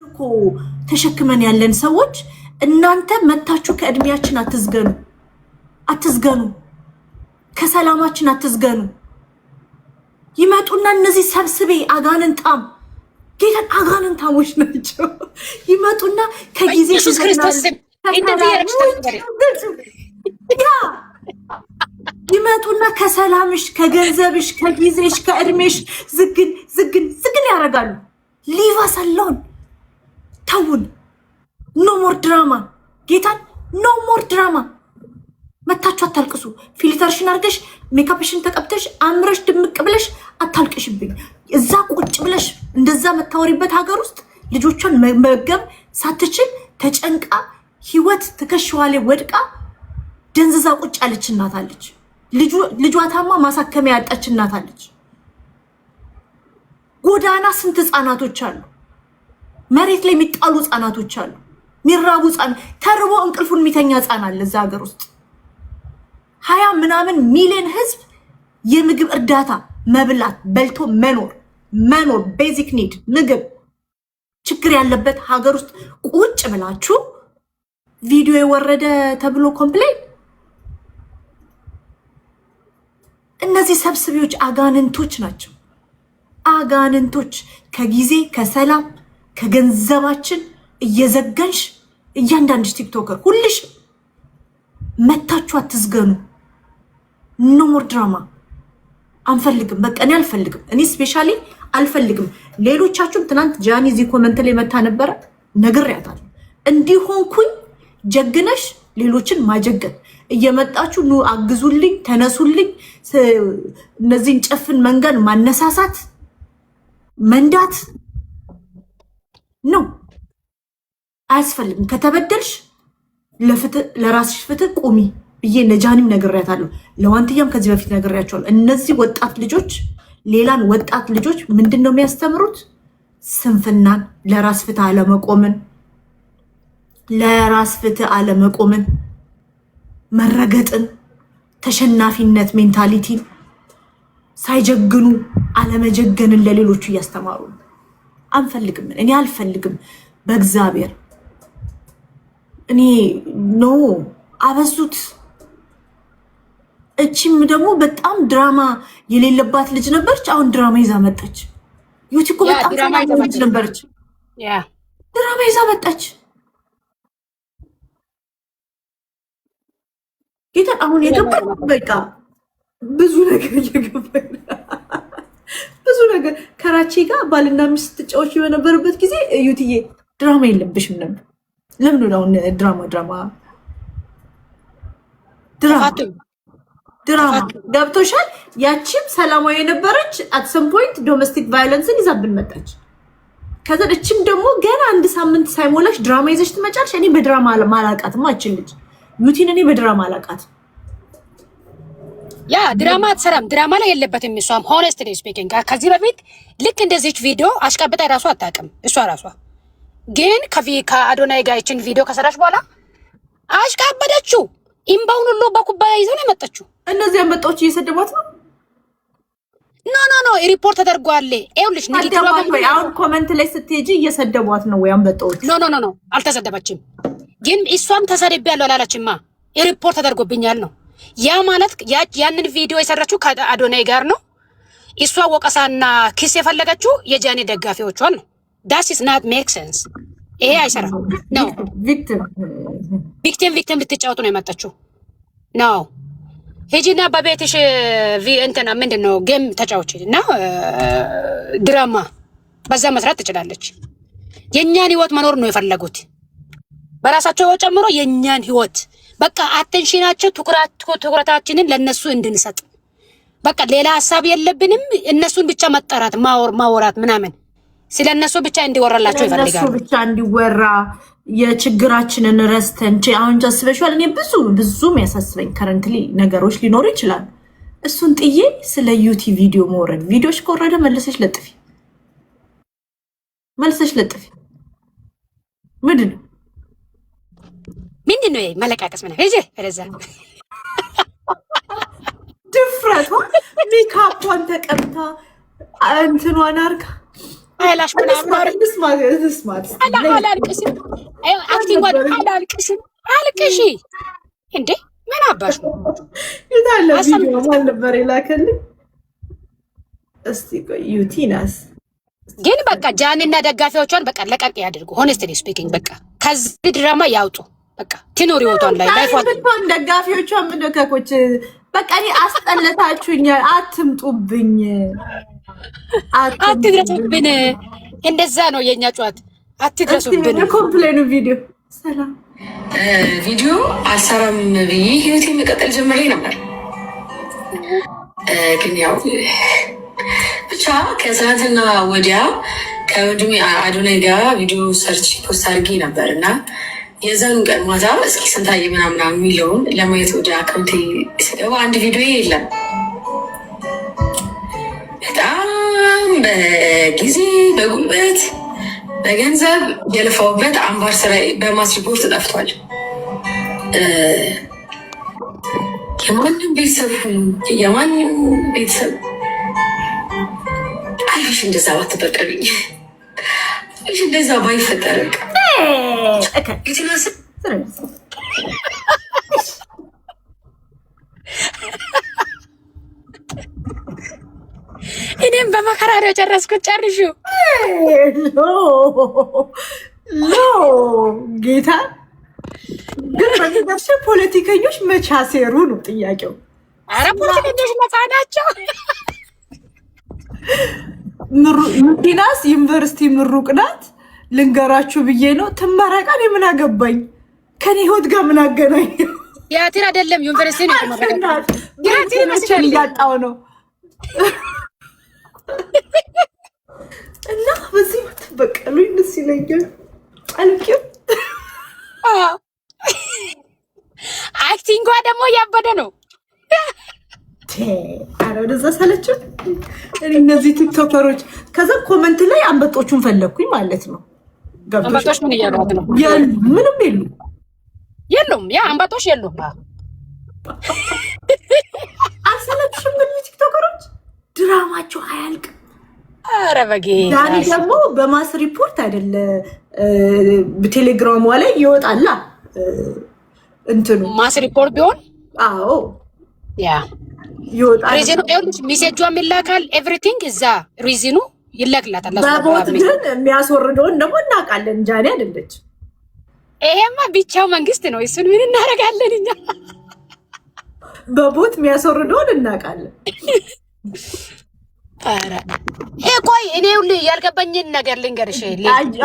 እኮ ተሸክመን ያለን ሰዎች እናንተ መታችሁ ከእድሜያችን አትዝገኑ ከሰላማችን አትዝገኑ ይመጡና እነዚህ ሰብስቤ አጋንንታም ጌታን አጋንንታሞች ናቸው ይመጡና ከጊዜ ኢየሱስ ክርስቶስ እንደዚህ ያረክታል ይመጡና ከሰላምሽ ከገንዘብሽ ከጊዜሽ ከእድሜሽ ዝግን ያረጋሉ ሊቭ አስ አሎን ተውን ኖ ሞር ድራማ ጌታን ኖ ሞር ድራማ መታችሁ አታልቅሱ ፊልተርሽን አርገሽ ሜካፕሽን ተቀብተሽ አምረሽ ድምቅ ብለሽ አታልቅሽብኝ እዛ ቁጭ ብለሽ እንደዛ መታወሪበት ሀገር ውስጥ ልጆቿን መመገብ ሳትችል ተጨንቃ ህይወት ትከሽዋ ላይ ወድቃ ደንዝዛ ቁጭ ያለች እናት አለች ልጇ ታማ ማሳከሚያ ያጣች እናት አለች ጎዳና ስንት ህፃናቶች አሉ መሬት ላይ የሚጣሉ ህፃናቶች አሉ ሚራቡ ህፃናት ተርቦ እንቅልፉን የሚተኛ ህፃን አለ እዛ ሀገር ውስጥ 20 ምናምን ሚሊዮን ህዝብ የምግብ እርዳታ መብላት በልቶ መኖር ቤዚክ ኒድ ምግብ ችግር ያለበት ሀገር ውስጥ ቁጭ ብላችሁ ቪዲዮ የወረደ ተብሎ ኮምፕሌን እነዚህ ሰብስቢዎች አጋንንቶች ናቸው አጋንንቶች ከጊዜ ከሰላም ከገንዘባችን እየዘገንሽ እያንዳንድሽ ቲክቶከር ሁልሽ መታችሁ አትዝገኑ ኖ ሞር ድራማ አንፈልግም በቃ እኔ አልፈልግም እኔ ስፔሻሊ አልፈልግም ሌሎቻችሁም ትናንት ጃኒ እዚህ ኮመንት ላይ መታ ነበረ ነግሬያታለሁ እንዲሆንኩኝ ጀግነሽ ሌሎችን ማጀገን እየመጣችሁ ኑ አግዙልኝ ተነሱልኝ እነዚህን ጨፍን መንገድ ማነሳሳት መንዳት ነው አያስፈልግም ከተበደልሽ ለራስሽ ፍትህ ቁሚ ብዬ ለጃኒም ነግሬያታለሁ ለዋንትያም ከዚህ በፊት ነግሬያቸዋለሁ እነዚህ ወጣት ልጆች ሌላን ወጣት ልጆች ምንድነው የሚያስተምሩት ስንፍናን ለራስ ፍትህ አለመቆምን መረገጥን ተሸናፊነት ሜንታሊቲ ሳይጀግኑ አለመጀገንን ለሌሎቹ እያስተማሩ አንፈልግም እኔ አልፈልግም በእግዚአብሔር እኔ ኖ አበዙት እቺም ደግሞ በጣም ድራማ የሌለባት ልጅ ነበርች አሁን ድራማ ይዛ መጣች ዩቲኮ በጣም ድራማ ልጅ ነበርች ድራማ ይዛ መጣች ጌታ አሁን የገባኝ በቃ ብዙ ነገር ከራቼ ጋር ባልና ሚስት ተጫዎች በነበረበት ጊዜ ዩቲዬ ድራማ የለብሽም ነበር ለምን ነው ድራማ ገብቶሻል ያቺም ሰላማዊ የነበረች አት ሰም ፖይንት ዶሜስቲክ ቫዮለንስን ይዛብን መጣች ከዛ እቺም ደግሞ ገና አንድ ሳምንት ሳይሞላሽ ድራማ ይዘሽ ትመጫለሽ እኔ በድራማ ማላቃትም አችልኝ ዩቲን እኔ በድራማ አላቃት ያ ድራማ አትሰራም ድራማ ላይ የለበትም እሷም ሆነስትሊ ስፒኪንግ ከዚህ በፊት ልክ እንደዚች ቪዲዮ አሽቀብጣ ራሷ አታውቅም እሷ ራሷ ግን ከአዶናይ ጋር ይችን ቪዲዮ ከሰራች በኋላ አሽቃበደችው ኢምባውን ሁሉ በኩባያ ይዘው ነው የመጣችው እነዚህ አንበጣዎች እየሰደቧት ነው ኖ ሪፖርት ተደርጓል ይኸውልሽ ንግግሯ አሁን ኮሜንት ላይ ስትሄጂ እየሰደቧት ነው ወይ አንበጣዎች ኖ አልተሰደበችም ግን እሷም ተሰደብያለሁ አላለችማ ሪፖርት ተደርጎብኛል ነው ያ ማለት ያንን ቪዲዮ የሰራችው ከአዶናይ ጋር ነው እሷ ወቀሳና ክስ የፈለገችው የጃኒ ደጋፊዎቿን ነው is not make sense ይሄ አይሰራም ነው ቪክቲም ልትጫወቱ ነው የመጣችው ነው ሄጂና በቤትሽ እንትና ምንድነው ጌም ተጫውቺ እና ድራማ በዛ መስራት ትችላለች የኛን ህይወት መኖር ነው የፈለጉት በራሳቸው ጨምሮ የኛን ህይወት በቃ አቴንሽናቸው ትኩረታችንን ለነሱ እንድንሰጥ በቃ ሌላ ሐሳብ የለብንም እነሱን ብቻ መጠራት ማወራት ምናምን ስለነሱ ብቻ እንዲወራላቸው ይፈልጋሉ ስለነሱ ብቻ እንዲወራ የችግራችንን ረስተን አሁን ተስበሻል እኔ ብዙ የሚያሳስበኝ ከረንትሊ ነገሮች ሊኖሩ ይችላል እሱን ጥዬ ስለ ዩቲ ቪዲዮ መውረድ ቪዲዮሽ ከወረደ መልሰሽ ለጥፊ ምንድነው መለቃቀስ ምናምን እዚህ ረዛ ድፍረቷ ሜካፑን ተቀብታ እንትኗን አርጋ አይላሽ ምናምን አላልቅስም። አክቲንግ አላልቅስም። አልቅሺ እንዴ ምን አባሽ ነው? ይታለ ቪዲዮ ማን ነበር የላከልኝ? እስቲ ቆይ ዩቲናስ ግን በቃ ጃኒና ደጋፊዎቿን በቃ ለቀቅ ያድርጉ። ሆነስትሊ ስፒኪንግ በቃ ከዚህ ድራማ ያውጡ። በቃ ትኖር ይወጣን ላይ ላይፋት ደጋፊዎቿ ምን ደከኮች በቃ እኔ አስጠለታችሁኛል። አትምጡብኝ፣ አትድረሱብን። እንደዛ ነው የኛ ጨዋታ። አትድረሱብን። ኮምፕሌኑ ቪዲዮ ሰላም ቪዲዮ አልሰራም ብዬ ህይወቴ መቀጠል ጀምሬ ነበር። ግን ያው ብቻ ከትናንትና ወዲያ ከወንድሜ አዶናይ ጋር ቪዲዮ ሰርች ፖስት አድርጌ ነበር እና የዛኑ ቀን ማታ እስኪ ስንታየ ምናምና የሚለውን ለማየት ወደ አካውንቴ ስገባ አንድ ቪዲዮ የለም። በጣም በጊዜ በጉልበት በገንዘብ የለፋውበት አምባር ስራ በማስ ሪፖርት ጠፍቷል። የማንም ቤተሰብ የማንም ቤተሰብ አይሽ እንደዛ ባትበቀልኝ፣ አይሽ እንደዛ ባይፈጠርቅ እኔም በመከራሪያ ጨረስኩት። ጨርሹ ጌታ ግን በነገርሽ ፖለቲከኞች መቻ ሴሩ ነው ጥያቄው። አረ ፖለቲከኞች ነፃ ናቸው። ቲናስ ዩኒቨርሲቲ ምሩቅ ናት። ልንገራችሁ ብዬ ነው። ትመረቃን የምን አገባኝ? ከኔ ህይወት ጋር ምን አገናኘው? ቲያትር አይደለም ዩኒቨርሲቲ ነው የተመረቀው። ቲያትር መስል እያጣው ነው እና በዚህ በቀሉኝ ደስ ይለኛል። አልኪም አክቲንጓ ደግሞ ያበደ ነው። ኧረ ወደዛ ሳለችው እነዚህ ቲክቶከሮች ከዛ ኮመንት ላይ አንበጦቹን ፈለግኩኝ ማለት ነው። አንበጦች ምን እያሏት ነው? ምንም የሉም። ያ አንበጦች የሉም። አልሰለችሽም? ግን ቲክቶከሮች ድራማቸው አያልቅም። ኧረ በጌታ ዳኒ ደግሞ በማስ ሪፖርት አይደለ በቴሌግራሟ ላይ ይወጣላ እንትኑ ማስ ሪፖርት ቢሆን አዎ ያ ይወጣል። ሪዝኑ ይኸውልሽ ሚሴጇም ይላካል። ኤቭሪቲንግ እዛ ሪዝኑ ይላክላታል። በቦት ግን የሚያስወርደውን ደግሞ እናውቃለን። ጃኒ አይደለች። ይሄማ ብቻው መንግስት ነው። እሱን ምን እናደርጋለን እኛ? በቦት የሚያስወርደውን እናውቃለን። ኧረ ቆይ እኔ ሁሉ ያልገባኝን ነገር ልንገርሽ።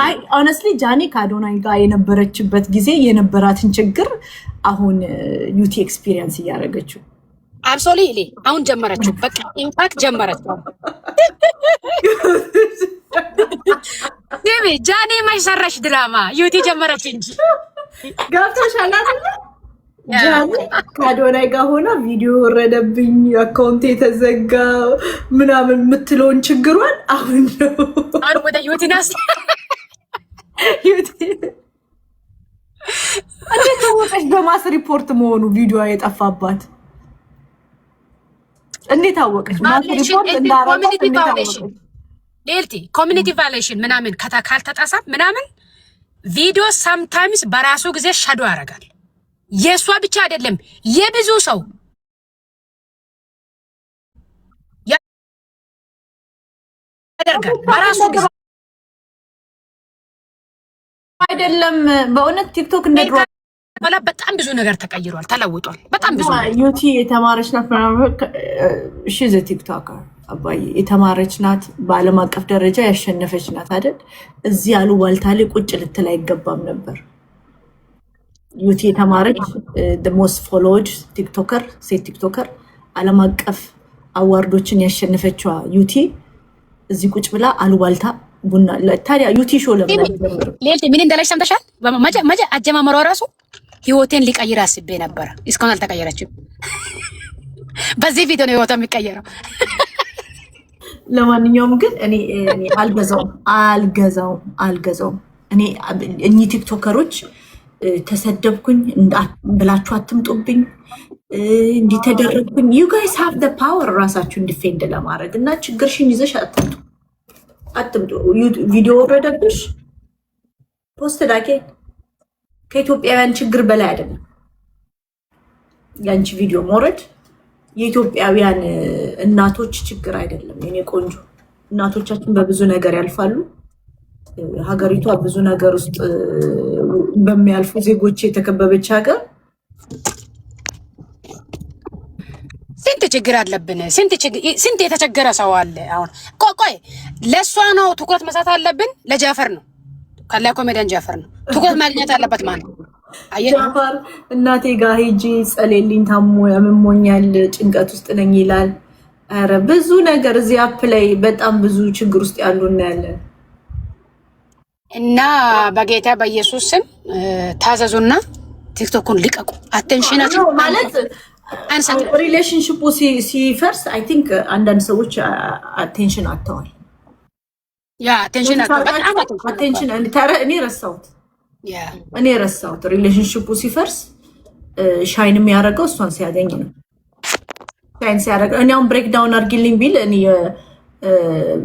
አይ ሆነስትሊ ጃኒ ከአዶናይ ጋር የነበረችበት ጊዜ የነበራትን ችግር አሁን ዩቲ ኤክስፒሪየንስ እያደረገችው አብሶሉትሊ አሁን ጀመረችው። በቃ ኢምፓክት ጀመረችው። ዴቪ ጃኒ ማይሰራሽ ድራማ ዩቲ ጀመረች እንጂ ገብቶሻል አይደል? ጃኒ ከአዶናይ ጋር ሆና ቪዲዮ ወረደብኝ፣ አካውንት የተዘጋ ምናምን የምትለውን ችግሯን አሁን ነው ወደ ዩቲናስ ዩቲ እንዴት ታወቀሽ? በማስ ሪፖርት መሆኑ ቪዲዮ የጠፋባት እንዴት ታወቀሽ? ማስ ሪፖርት እንዳራራት እንዴት ታወቀሽ? ዴልቲ ኮሚኒቲ ቫይሌሽን ምናምን ካልተጣሳ ምናምን ቪዲዮ ሳምታይምስ በራሱ ጊዜ ሻዶ ያደርጋል። የእሷ ብቻ አይደለም የብዙ ሰው ያደርጋል በራሱ ጊዜ አይደለም። በእውነት ቲክቶክ እንደድሮ በጣም ብዙ ነገር ተቀይሯል፣ ተለውጧል። በጣም ብዙ ዩቲ የተማረች ናት ምናምን ሺዝ ቲክቶከር አባዬ የተማረች ናት፣ በዓለም አቀፍ ደረጃ ያሸነፈች ናት አይደል? እዚህ ያሉ ዋልታ ላይ ቁጭ ልትል አይገባም ነበር። ዩቲ የተማረች ሞስት ፎሎውድ ቲክቶከር ሴት ቲክቶከር ዓለም አቀፍ አዋርዶችን ያሸነፈችዋ ዩቲ እዚህ ቁጭ ብላ አሉባልታ ቡና ታዲያ ዩቲ ሾው ለምን ሌልቲ ምን እንዳለች ሰምተሻል? መጀ አጀማመሯ ራሱ ህይወቴን ሊቀይር አስቤ ነበረ። እስካሁን አልተቀየረችም። በዚህ ቪዲዮ ነው ህይወቷ የሚቀየረው። ለማንኛውም ግን እኔ አልገዛውም። እኔ እኚህ ቲክቶከሮች ተሰደብኩኝ ብላችሁ አትምጡብኝ፣ እንዲተደረግኩኝ። ዩ ጋይስ ሃቭ ዘ ፓወር ራሳችሁን ዲፌንድ ለማድረግ እና ችግርሽን ይዘሽ አትምጡ። አትምጡ። ቪዲዮ ወረደብሽ ፖስት ዳኬ ከኢትዮጵያውያን ችግር በላይ አይደለም። ያንቺ ቪዲዮ መውረድ የኢትዮጵያውያን እናቶች ችግር አይደለም። የኔ ቆንጆ እናቶቻችን በብዙ ነገር ያልፋሉ። ሀገሪቷ ብዙ ነገር ውስጥ በሚያልፉ ዜጎች የተከበበች ሀገር ስንት ችግር አለብን። ስንት የተቸገረ ሰው አለ። አሁን ቆይ ለእሷ ነው ትኩረት መስጠት አለብን? ለጃፈር ነው? ካላ ኮሜዲያን ጃፈር ነው ትኩረት ማግኘት አለበት ማለት ነው። ጃፈር እናቴ ጋር ሂጂ ጸልይልኝ፣ ታሞ ያመሞኛል፣ ጭንቀት ውስጥ ነኝ ይላል። ኧረ ብዙ ነገር እዚህ አፕ ላይ በጣም ብዙ ችግር ውስጥ ያሉ እናያለን። እና በጌታ በኢየሱስ ስም ታዘዙና ቲክቶኩን ልቀቁ። አቴንሽናችሁ ማለት ሪሌሽንሽፑ ሲፈርስ አይ ቲንክ አንዳንድ ሰዎች አቴንሽን አጥተዋል። ያ አቴንሽን እኔ ረሳሁት። ሪሌሽንሽፑ ሲፈርስ ሻይን የሚያደርገው እሷን ሲያገኝ ነው። ሻይን ሲያደርግ እኔ አሁን ብሬክ ዳውን አድርጊልኝ ቢል እኔ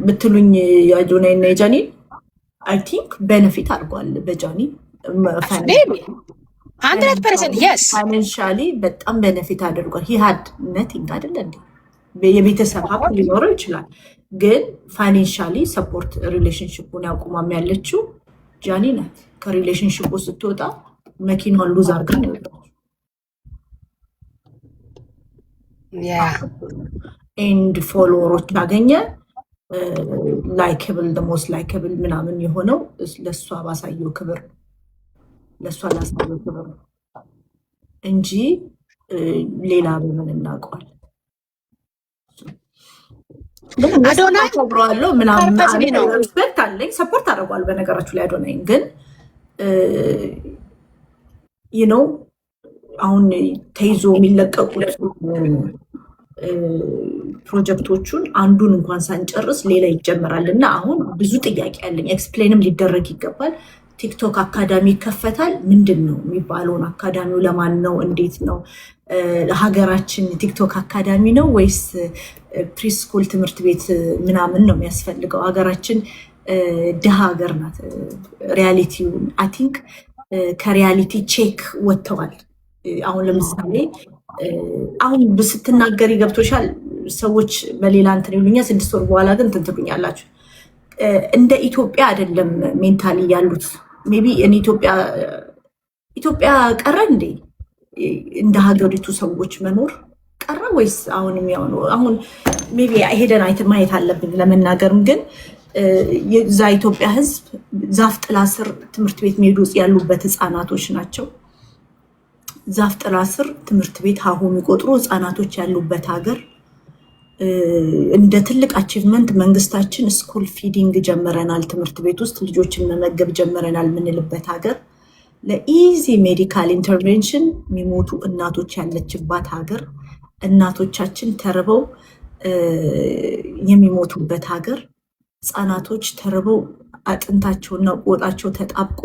ብትሉኝ የአዶናይ እና የጃኒን አይ ቲንክ ቤኔፊት አድርጓል። በጃኒ 100% የስ ፋይናንሻሊ በጣም ቤኔፊት አድርጓል። ሂሃድ ነቲንግ አይደለ እንዴ? የቤተሰብ ሀብት ሊኖረው ይችላል፣ ግን ፋይናንሻሊ ሰፖርት ሪሌሽንሽፑን ያቁማም ያለችው ጃኒ ናት። ከሪሌሽንሽፑ ስትወጣ መኪናውን ሉዝ አድርጋ ነው የወጣችው። ኤንድ ፎሎወሮች ያገኘ ላይክብል ደሞስ ላይክብል ምናምን የሆነው ለእሷ ባሳየው ክብር ለእሷ ላሳየው ክብር እንጂ ሌላ በምን እናውቀዋል? አዶናይ ተብሯለሁ ምናምን ሪስፔክት አለኝ፣ ሰፖርት አደርጓል። በነገራችሁ ላይ አዶናይን ግን ነው አሁን ተይዞ የሚለቀቁት ፕሮጀክቶቹን አንዱን እንኳን ሳንጨርስ ሌላ ይጀምራል እና አሁን ብዙ ጥያቄ ያለኝ ኤክስፕሌንም ሊደረግ ይገባል። ቲክቶክ አካዳሚ ይከፈታል። ምንድን ነው የሚባለውን አካዳሚው ለማን ነው? እንዴት ነው? ሀገራችን ቲክቶክ አካዳሚ ነው ወይስ ፕሪስኩል ትምህርት ቤት ምናምን ነው የሚያስፈልገው? ሀገራችን ድሃ ሀገር ናት። ሪያሊቲውን አይ ቲንክ ከሪያሊቲ ቼክ ወጥተዋል። አሁን ለምሳሌ አሁን ስትናገሪ ገብቶሻል። ሰዎች በሌላ እንትን ይሉኛል፣ 6 ወር በኋላ ግን እንትን ትሉኛላችሁ። እንደ ኢትዮጵያ አይደለም ሜንታሊ ያሉት። ሜቢ እኔ ኢትዮጵያ ቀረ እንዴ? እንደ ሀገሪቱ ሰዎች መኖር ቀረ ወይስ አሁንም ያው ነው? አሁን ሜቢ ሄደን ማየት አለብን ለመናገርም። ግን የዛ ኢትዮጵያ ሕዝብ ዛፍ ጥላ ስር ትምህርት ቤት መሄዱ ያሉበት ህፃናቶች ናቸው። ዛፍ ጥላ ስር ትምህርት ቤት ሀሁ የሚቆጥሩ ህፃናቶች ያሉበት ሀገር፣ እንደ ትልቅ አቺቭመንት መንግስታችን ስኩል ፊዲንግ ጀምረናል፣ ትምህርት ቤት ውስጥ ልጆችን መመገብ ጀምረናል ምንልበት ሀገር፣ ለኢዚ ሜዲካል ኢንተርቬንሽን የሚሞቱ እናቶች ያለችባት ሀገር፣ እናቶቻችን ተርበው የሚሞቱበት ሀገር፣ ህፃናቶች ተርበው አጥንታቸውና ቆጣቸው ተጣብቆ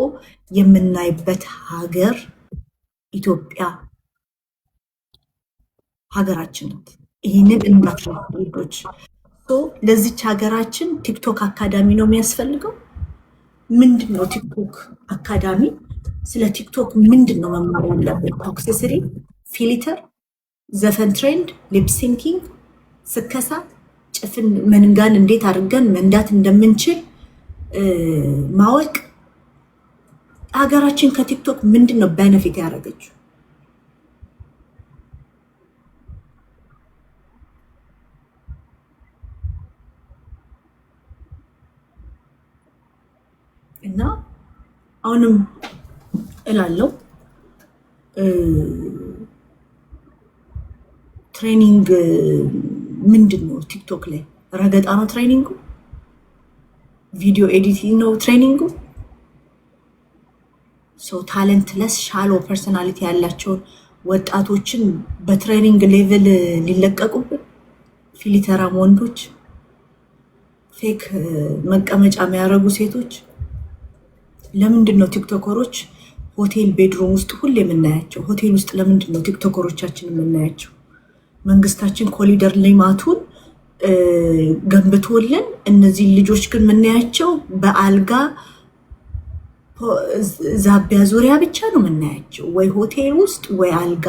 የምናይበት ሀገር ኢትዮጵያ ሀገራችን ናት። ይህንን እናቶች ለዚች ሀገራችን ቲክቶክ አካዳሚ ነው የሚያስፈልገው። ምንድን ነው ቲክቶክ አካዳሚ? ስለ ቲክቶክ ምንድን ነው መማር ያለብን? ቶክሲሲቲ፣ ፊልተር፣ ዘፈን ትሬንድ፣ ሊፕሲንኪንግ፣ ስከሳ፣ ጭፍን መንጋን እንዴት አድርገን መንዳት እንደምንችል ማወቅ። ሀገራችን ከቲክቶክ ምንድን ነው ቤነፊት ያደረገችው? እና አሁንም እላለሁ ትሬኒንግ ምንድን ነው? ቲክቶክ ላይ ረገጣ ነው ትሬኒንጉ? ቪዲዮ ኤዲቲንግ ነው ትሬኒንጉ? ሰው ታለንትለስ ሻሎ ፐርሶናሊቲ ያላቸውን ወጣቶችን በትሬኒንግ ሌቭል ሊለቀቁብን፣ ፊሊተራም ወንዶች፣ ፌክ መቀመጫ የሚያደርጉ ሴቶች። ለምንድን ነው ቲክቶከሮች ሆቴል ቤድሩም ውስጥ ሁሌ የምናያቸው? ሆቴል ውስጥ ለምንድን ነው ቲክቶከሮቻችን የምናያቸው? መንግስታችን ኮሊደር ልማቱን ገንብቶልን እነዚህ ልጆች ግን ምናያቸው በአልጋ ዛቢያ ዙሪያ ብቻ ነው ምናያቸው ወይ ሆቴል ውስጥ ወይ አልጋ